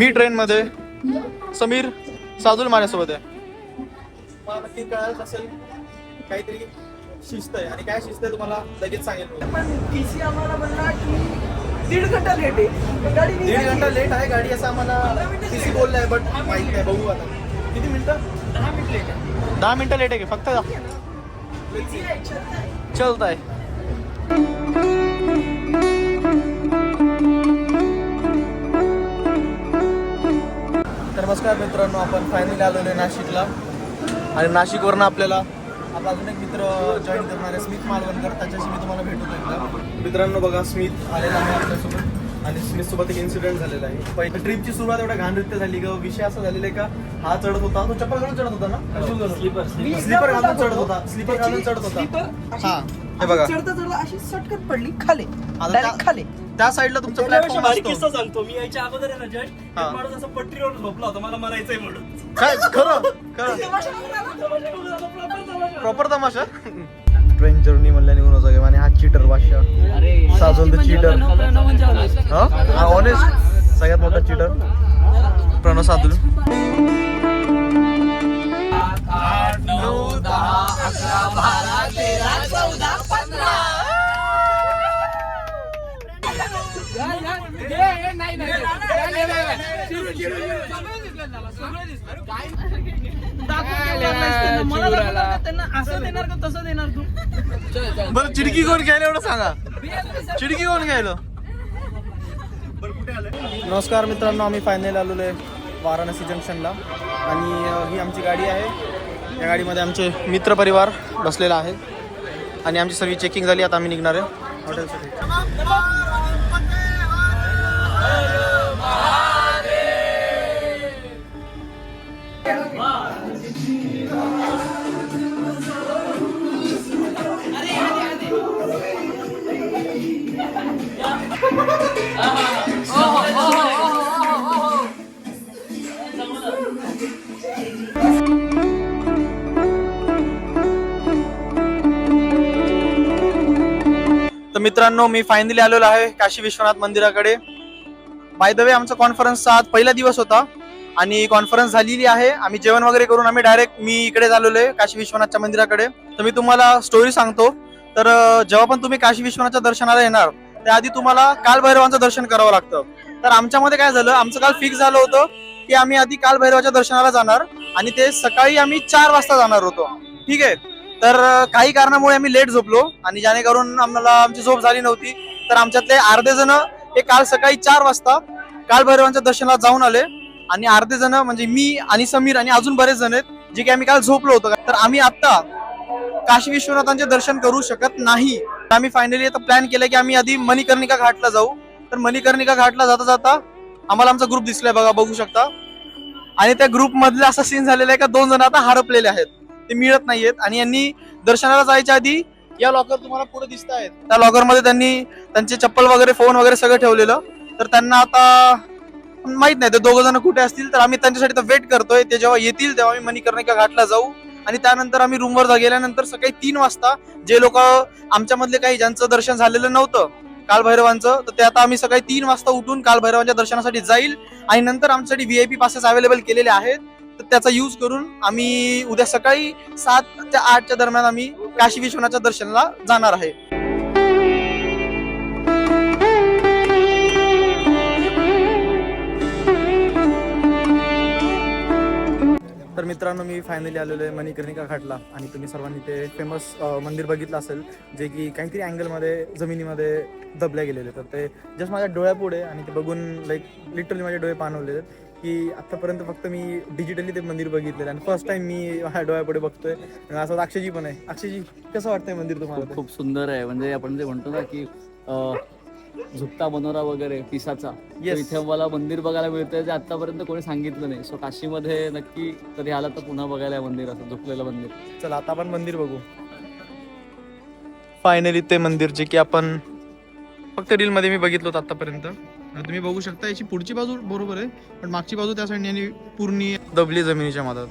मी ट्रेनमध्ये, समीर साजूल माझ्यासोबत आहे. नक्की कळायच असेल काहीतरी शिस्त आहे. आणि काय शिस्त आहे तुम्हाला लगेच सांगेल. पण टीसी आम्हाला म्हणला की 1.5 घंटा लेट आहे गाडी. 1.5 घंटा लेट आहे गाडी असं आम्हाला टीसी बोललाय. बट माहित नाही, बघू आता किती मिनिटं. 10 मिनिट लेट आहे. 10 मिनिटं लेट आहे फक्त. चलत आहे. तर नमस्कार मित्रांनो, आपण फायनली आलेलो आहे नाशिकला. आणि नाशिकवरनं आपल्याला आता अजून एक मित्र जॉईन करणार आहे, स्मित मालवणकर. त्याच्याशी मी तुम्हाला भेटून एकदा. मित्रांनो बघा, स्मित आलेला आहे आपल्यासोबत. आणि स्मितसोबत एक इन्सिडेंट झालेला आहे. पहिली ट्रिपची सुरुवात एवढ्या घाणरित्या झाली का, विषय असा झालेला आहे का, हा चढत होता, तो चप्पल घालून चढत होता ना, स्लीपर घालून चढत होता, स्लीपर घालून चढत होता. हा हे बघा, चढता चढता अशी सटकन पडली खाली, आता डायरेक्ट खाली. त्या साईडला तुमचं प्लॅटफॉर्म असतो. किस्सा सांगतो मी. यायच्या अगोदर आहे ना जस्ट माणूस असं पटरीवर झोपला होता, मला मरायचंय म्हणून. काय खरं खरं प्रॉपर तमाशा. ट्रेन जर्नी म्हणल्या निघून होता गेम. आणि हा चीटर बादशाह, साजोल द चीटर. हा ऑनेस्ट सगळ्यात मोठा चीटर प्रणव साधुल. 8, 9, 10, 11, 12, 13, 14, 15. बरं चिडकी कोण घ्यायला एवढं सांगा. चिडकी कोण घ्यायला. नमस्कार मित्रांनो, आम्ही फायनल आलेलो आहे वाराणसी जंक्शनला. आणि ही आमची गाडी आहे. या गाडीमध्ये आमचे मित्र परिवार बसलेला आहे. आणि आमची सर्व चेकिंग झाली. आता आम्ही निघणार आहे हॉटेलसाठी. तर मित्रांनो, मी फायनली आलेलो आहे काशी विश्वनाथ मंदिराकडे. बाय द वे, आमचा कॉन्फरन्सचा आज पहिला दिवस होता. आणि कॉन्फरन्स झालेली आहे. आम्ही जेवण वगैरे करून आम्ही डायरेक्ट मी इकडे झालेलो आहे काशी विश्वनाथच्या मंदिराकडे. तर मी तुम्हाला स्टोरी सांगतो. तर जेव्हा पण तुम्ही काशी विश्वनाथच्या दर्शनाला येणार त्याआधी तुम्हाला कालभैरवांचं दर्शन करावं लागतं. तर आमच्यामध्ये काय झालं, आमचं काल फिक्स झालं होतं की आम्ही आधी कालभैरवाच्या दर्शनाला जाणार. आणि ते सकाळी आम्ही 4 वाजता जाणार होतो. ठीक आहे. तर काही कारणामुळे आम्ही लेट झोपलो. आणि जेणेकरून आम्हाला आमची झोप झाली नव्हती. तर आमच्यातले अर्धे जण हे काल सकाळी 4 वाजता कालभैरवांच्या दर्शनाला जाऊन आले. आणि अर्धे जण म्हणजे मी आणि समीर आणि अजून बरेच जण आहेत जे की आम्ही काल झोपलो होतो. तर आम्ही आता काशी विश्वनाथांचे दर्शन करू शकत नाही. आम्ही फायनली आता प्लॅन केलं की आम्ही आधी मणिकर्णिका घाटला जाऊ. तर मणिकर्णिका घाटला जाता जाता आम्हाला आमचा ग्रुप दिसलाय, बघू शकता. आणि त्या ग्रुप मधले असा सीन झालेला आहे का 2 जण आता हरपलेले आहेत, ते मिळत नाहीयेत. आणि यांनी दर्शनाला जायच्या आधी या लॉकर तुम्हाला पुढे दिसत आहेत, त्या लॉकर मध्ये त्यांनी त्यांचे चप्पल वगैरे, फोन वगैरे सगळं ठेवलेलं. तर त्यांना आता माहित नाही ते 2 जण कुठे असतील. तर आम्ही त्यांच्यासाठी तर वेट करतोय. ते जेव्हा येतील तेव्हा आम्ही मणिकर्णिका घाटला जाऊ. आणि त्यानंतर आम्ही रूमवर गेल्यानंतर सकाळी 3 वाजता जे लोक आमच्या मधले काही ज्यांचं दर्शन झालेलं नव्हतं कालभैरवांचं, तर ते आता आम्ही सकाळी 3 वाजता उठून कालभैरवांच्या दर्शनासाठी जाईल. आणि नंतर आमच्यासाठी VIP पासेस अवेलेबल केलेले आहेत. तर त्याचा यूज करून आम्ही उद्या सकाळी 7 ते 8च्या दरम्यान आम्ही काशी विश्वनाथच्या दर्शनाला जाणार आहे. तर मित्रांनो, मी फायनली आलेलो आहे मणिकर्णिका घाटला. आणि तुम्ही सर्वांनी ते फेमस मंदिर बघितलं असेल जे की काहीतरी अँगलमध्ये जमिनीमध्ये दबल्या गेलेले. तर ते जस्ट माझ्या डोळ्यापुढे. आणि ते बघून लिटरली माझे डोळे पाणवले की आत्तापर्यंत फक्त मी डिजिटली ते मंदिर बघितलेलं आणि फर्स्ट टाइम मी माझ्या डोळ्यापुढे बघतोय. असं अक्षयजी पण आहे. अक्षयजी, कसं वाटतंय मंदिर तुम्हाला? खूप सुंदर आहे. म्हणजे आपण जे म्हणतो ना की झुकता बनोरा वगैरे पिसाचा, इथे मला मंदिर बघायला मिळतंय जे आतापर्यंत कोणी सांगितलं नाही. सो काशीमध्ये नक्की कधी आला तर पुन्हा बघायला मंदिर, असं झुकलेलं मंदिर. चला आता आपण मंदिर बघू. फायनली ते मंदिर जे की आपण फक्त रील मध्ये मी बघितलं होतं आतापर्यंत. तुम्ही बघू शकता याची पुढची बाजू बरोबर आहे, पण मागची बाजू त्या साईडने पूर्ण दबली जमिनीच्या मधात.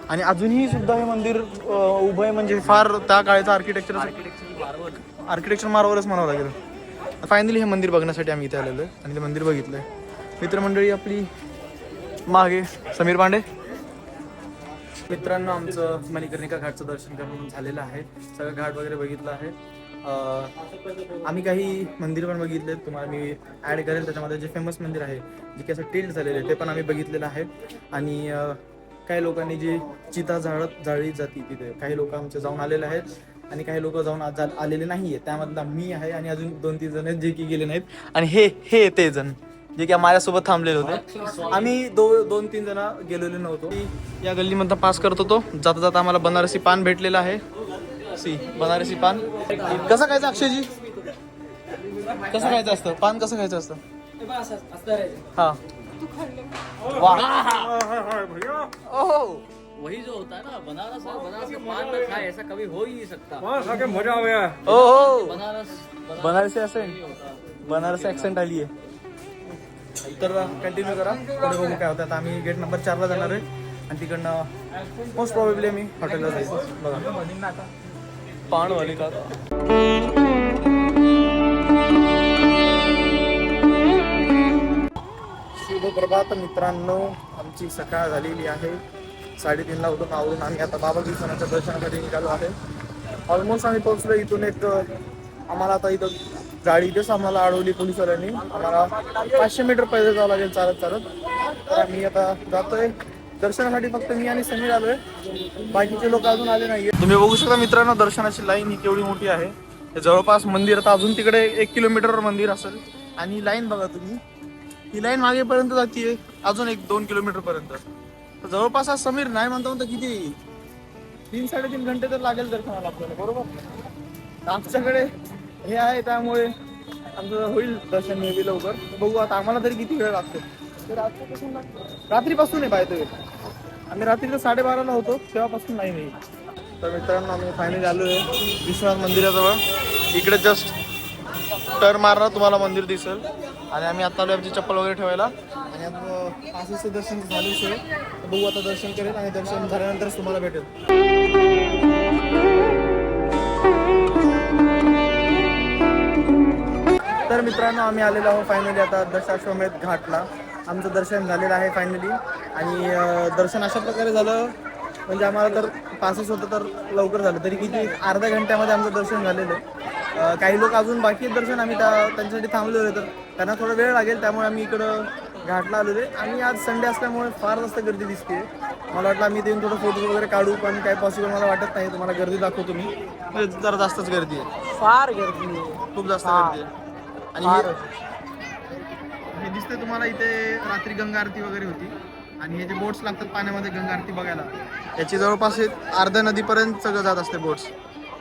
आणि अजूनही सुद्धा हे मंदिर उभं आहे. म्हणजे फार त्या काळाचं आर्किटेक्चर मार्वलच म्हणावं लागेल. फायनली हे मंदिर बघण्यासाठी आम्ही इथे आलेलो आहे आणि ते मंदिर बघितलंय. मित्रमंडळी आपली मागे समीर पांडे. मित्रांनो, आमचं मणिकर्णिका घाटचं दर्शन करून झालेलं आहे. सगळं घाट वगैरे बघितलं आहे. आम्ही काही मंदिर पण बघितले, तुम्हाला मी ॲड करेल त्याच्यामध्ये. जे फेमस मंदिर आहे, जे की असं टिल्ट झालेलं आहे, ते पण आम्ही बघितलेलं आहे. आणि काही लोकांनी जी चिता जाळली जाती तिथे, काही लोक आमचे जाऊन आलेले आहेत आणि काही लोक जाऊन आलेले नाही आहेत. त्यामधला मी आहे आणि अजून 2-3 जण आहेत जे की गेले नाहीत. आणि हे ते जण जे की माझ्यासोबत थांबलेले होते. आम्ही 2-3 जण गेलेलो नव्हतो. या गल्लीमधनं पास करत होतो. जाता जाता आम्हाला बनारसी पान भेटलेलं आहे. बनारसी पान कसं खायचं अक्षयजी? कसं खायचं असतं पान? कसं खायचं असतं? हा, ओह, वही जो होता है ना बनारस का पान ना खाए ऐसा कभी हो ही नहीं सकता. मजा आ गया. ओह, बनारस बनारसी ऍक्सेंट आली आहे. तर कंटिन्यू करा, पुढे बघू काय होतं. आता आम्ही गेट नंबर 4ला जाणार आहे आणि तिकडनं मोस्ट प्रॉबेबली आम्ही हॉटेलला जायचं. बघा पानवाली का. शुभप्रभात मित्रांनो, आमची सकाळ झालेली आहे. 3:30ला उठून आवरून आम्ही आता बाबा विश्वनाथच्या दर्शनासाठी निघालो आहे. ऑलमोस्ट आम्ही पोहोचलो. इथून एक आम्हाला आता इथं गाडी इथेच आम्हाला अडवली पोलिसवाल्यांनी. आम्हाला 500 मीटर पैदल जावं लागेल चालत. तर आम्ही आता जातोय दर्शनासाठी. फक्त मी आणि समीर आलोय, बाकीचे लोक अजून आले नाहीये. तुम्ही बघू शकता मित्रांनो, दर्शनाची लाईन ही केवढी मोठी आहे. जवळपास मंदिर आता अजून तिकडे 1 किलोमीटरवर मंदिर असेल. आणि लाईन बघा तुम्ही, ही लाईन मागेपर्यंत जातीये, अजून 1-2 किलोमीटर पर्यंत. जवळपास आज समीर नाही म्हणतो तर किती 3-3.5 घंटे तर लागेल दर्शनाला आपल्याला, बरोबर. आमच्याकडे हे आहे त्यामुळे आमचं होईल दर्शन नेहमी लवकर. बघू आता आम्हाला तरी किती वेळ लागतो. तर रात्रीपासून आहे बाय. आम्ही रात्री 12:30ला होतो, तेव्हापासून नाही. तर मित्रांनो, आम्ही फायनली आलो आहे विश्वनाथ मंदिराजवळ. इकडे जस्ट टर्न मारणार तुम्हाला मंदिर दिसेल. आणि आम्ही आता आलो आमची चप्पल वगैरे ठेवायला. आणि आता आशीचं दर्शन झाल्याच आहे. बघू आता दर्शन करेल आणि दर्शन झाल्यानंतरच तुम्हाला भेटेल. तर मित्रांनो, आम्ही आलेलो आहोत फायनली आता दशाश्वमेध घाटला. आमचं दर्शन झालेलं आहे फायनली. आणि दर्शन अशा प्रकारे झालं म्हणजे आम्हाला तर पासेस होतं तर लवकर झालं, तरी किती अर्ध्या घंट्यामध्ये आमचं दर्शन झालेलं आहे. काही लोक अजून बाकी आहेत दर्शन, आम्ही त्यांच्यासाठी थांबलेलो आहे. तर त्यांना थोडा वेळ लागेल, त्यामुळे आम्ही इकडं घाटला आलेलो आहे. आणि आज संडे असल्यामुळे फार जास्त गर्दी दिसते. मला वाटलं आम्ही येऊन थोडं फोटो वगैरे काढू, पण काय पॉसिबल मला वाटत नाही. तुम्हाला गर्दी दाखवतो मी. जरा जास्तच गर्दी आहे, फार गर्दी आहे, खूप जास्त गर्दी आहे. आणि हे दिसतंय तुम्हाला, इथे रात्री गंगा आरती वगैरे होती. आणि हे जे बोट्स लागतात पाण्यामध्ये गंगा आरती बघायला, याची जवळपास अर्ध्या नदीपर्यंत सगळं जात असते बोट्स.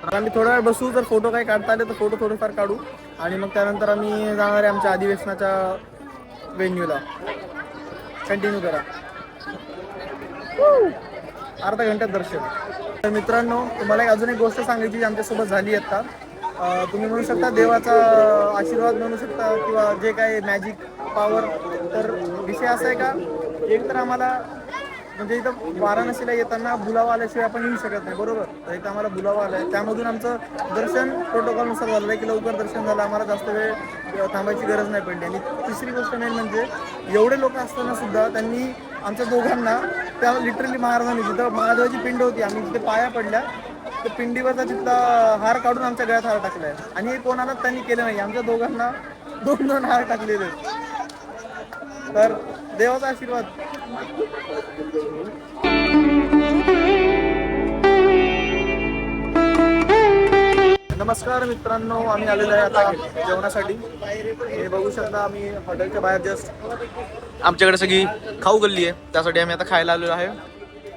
तर आम्ही थोडा वेळ बसू, जर फोटो काही काढता आले तर फोटो थोडेफार काढू. आणि मग त्यानंतर आम्ही जाणार आहे आमच्या अधिवेशनाच्या वेन्यूला. कंटिन्यू करा. अर्धा घंट्यात दर्शन. तर मित्रांनो, तुम्हाला अजून एक गोष्ट सांगायची जी आमच्यासोबत झाली आता. तुम्ही म्हणू शकता देवाचा आशीर्वाद म्हणू शकता किंवा जे काही मॅजिक पॉवर. तर विषय असा आहे का, एक तर आम्हाला म्हणजे इथं वाराणसीला येताना बुलावा आल्याशिवाय आपण येऊ शकत नाही, बरोबर. तर इथं आम्हाला बुलावा आला आहे, त्यामधून आमचं दर्शन प्रोटोकॉलनुसार झालं आहे की लवकर दर्शन झालं. आम्हाला जास्त वेळ थांबायची गरज नाही पडली. आणि तिसरी गोष्ट मेन म्हणजे एवढे लोक असताना सुद्धा त्यांनी आमच्या दोघांना त्या लिटरली महाराजांनी जिथं महादेवाची पिंड होती, आम्ही जिथे पाया पडल्या त्या पिंडीवरचा तिथला हार काढून आमच्या गळ्यात हार टाकला आहे. आणि हे कोणाला त्यांनी केलं नाही, आमच्या दोघांना 2-2 हार टाकलेले. तर देवाचा आशीर्वाद. नमस्कार मित्रांनो, आम्ही आलेलो आहे आता जेवणासाठी. हे बघू शकता, आम्ही हॉटेलच्या बाहेर जस्ट, आमच्याकडे सगळी खाऊ गल्ली आहे, त्यासाठी आम्ही आता खायला आलेलो आहे.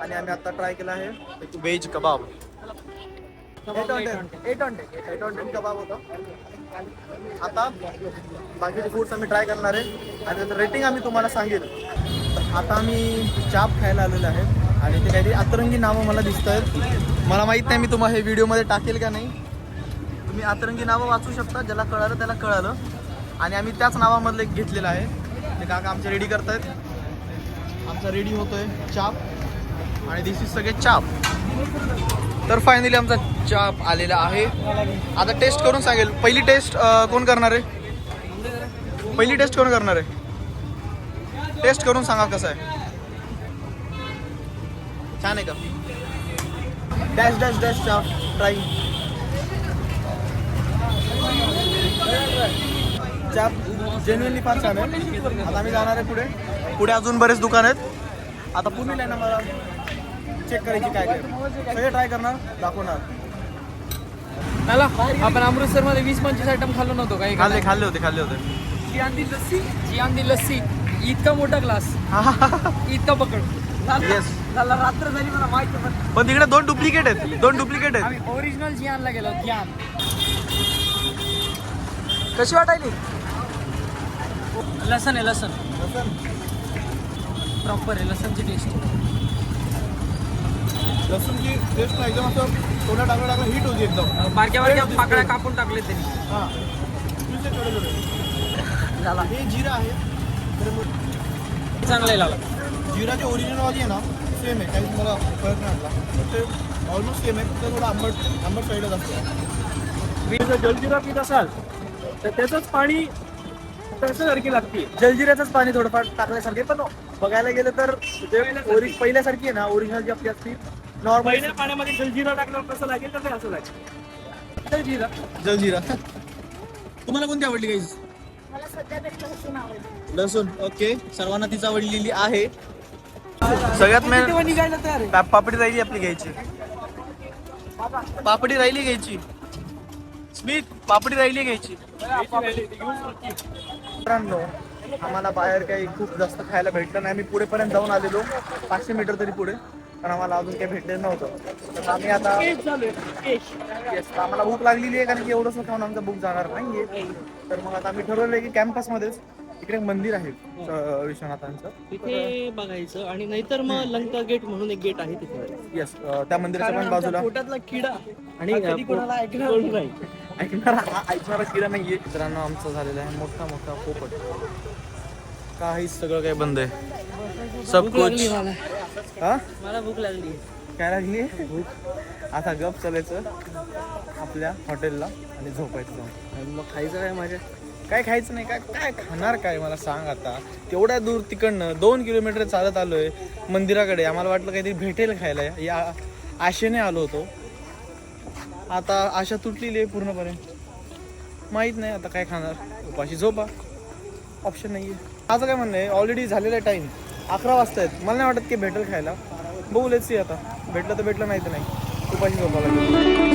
आणि आम्ही आता ट्राय केला आहे एक व्हेज कबाब. 8 कबाब होता. आता बाकीचे फूड्स आम्ही ट्राय करणार आहे आणि त्याचं रेटिंग आम्ही तुम्हाला सांगेल. आता आम्ही चाप खायला आलेलो आहे आणि ते काहीतरी अतरंगी नावं मला दिसत आहेत. मला माहीत नाही मी तुम्हाला हे व्हिडिओमध्ये टाकेल का नाही. तुम्ही अतरंगी नावं वाचू शकता, ज्याला कळालं त्याला कळालं. आणि आम्ही त्याच नावामधलं एक घेतलेलं आहे. ते काका आमचे रेडी करतायत. आमचा रेडी होतोय चाप आणि दिस इज सगळे चाप. तर फायनली आमचा चाप आलेला आहे. आता टेस्ट करून सांगेल. पहिली टेस्ट कोण करणार आहे? पहिली टेस्ट कोण करणार आहे? टेस्ट करून सांगा कसं आहे. छान आहे का? डॅश डॅश डॅश ट्राई चाप जेन्युअनली फार छान आहे. आता आम्ही जाणार आहे पुढे. पुढे अजून बरेच दुकान आहेत. आता पुण्याला आहे ना, मला चेक करायची काय काय सगळे ट्राय करणार, दाखवणार. मला आपण अमृतसरमध्ये 20-25 आयटम खाल्लो नव्हतो काही. खाल्ले होते. जियांदी लस्सी इतका मोठा ग्लास, इतका पकड. येस. झाला रात्र झाली मला माहिती. पण तिकडे 2 डुप्लिकेट आहेत. आम्ही ओरिजिनल जियानला गेलो. जियान कशी वाटायली? लसण आहे, लसण प्रॉपर आहे. लसणची टेस्ट, लसूणची टेस्ट एकदम असं थोडा टाकला हिट होती एकदम. बारक्या पाकळ्या कापून टाकले त्यांनी. हां झाला. हे जिरा आहे, चांगलं आहे लावला. जिराची ओरिजिनलवाली आहे ना, सेम आहे, काही मला फरक नाही वाटला. ते ऑलमोस्ट सेम आहे, फक्त थोडं आंबट साईडच असतं. जर जलजिरा पित असाल तर त्याचंच पाणी त्याच्यासारखी लागते. जलजिऱ्याचंच पाणी थोडंफार टाकल्यासारखे, पण बघायला गेलं तर पहिल्यासारखी आहे ना, ओरिजिनल जी आपली असती नॉर्मल पहिल्या पाण्यामध्ये जलजिरा टाकल्यावर कसं लागेल तर ते असं लागेल. जलजिरा. तुम्हाला कोणती आवडली काही? मला सध्या लसूण आवडतं. लसूण. ओके, सर्वांना तीच आवडलेली आहे. सगळ्यात मेन निघायला तयार आहे. पापडी राहिली आपली घ्यायची. पापडी राहिली घ्यायची. स्मिथ, पापडी राहिली घ्यायची. मित्रांनो, आम्हाला बाहेर काही खूप जास्त खायला भेटलं नाही. आम्ही पुढेपर्यंत जाऊन आलेलो, 500 मीटर तरी पुढे, पण आम्हाला अजून काही भेटलेलं नव्हतं. तर आम्ही आता येस, आम्हाला भूक लागलेली आहे, कारण की एवढंच खाऊन आमचं भूक जाणार नाहीये. तर मग आता आम्ही ठरवलंय की कॅम्पसमध्येच इकडे मंदिर आहे विश्वनाथांचं, तिथे बघायचं. आणि नाहीतर मग लंका गेट म्हणून एक गेट आहे तिथे. येस, त्या मंदिराच्या पण बाजूला. पोटातला किडा आणि कधी कोणाला ऐकणार कोण नाही. ऐकणारा किडा नाहीये. मित्रांनो, आमचं झालेलं आहे मोठा पोपट. काहीच सगळं काही बंद आहे. सब कुछ. हा, मला भूक लागली. काय लागली भूक? आता गप चालायचं आपल्या हॉटेलला आणि झोपायचं जाऊन. आणि मग खायचं काय माझ्या? काय खायचं नाही, काय खाणार काय मला सांग. आता तेवढ्या दूर तिकडनं 2 किलोमीटर चालत आलोय मंदिराकडे. आम्हाला वाटलं काहीतरी भेटेल खायला, या आशेने आलो होतो. आता आशा तुटलेली आहे पूर्णपणे. माहीत नाही आता काय खाणार. उपाशी झोपा, ऑप्शन नाही आहे. माझं काय म्हणणं आहे, ऑलरेडी झालेला टाईम 11 वाजता आहेत. मला नाही वाटत की भेटेल खायला. बघू, लेट्स सी. आता भेटलं तर भेटलं, नाही तर नाही. उपाशी झोपावं लागेल.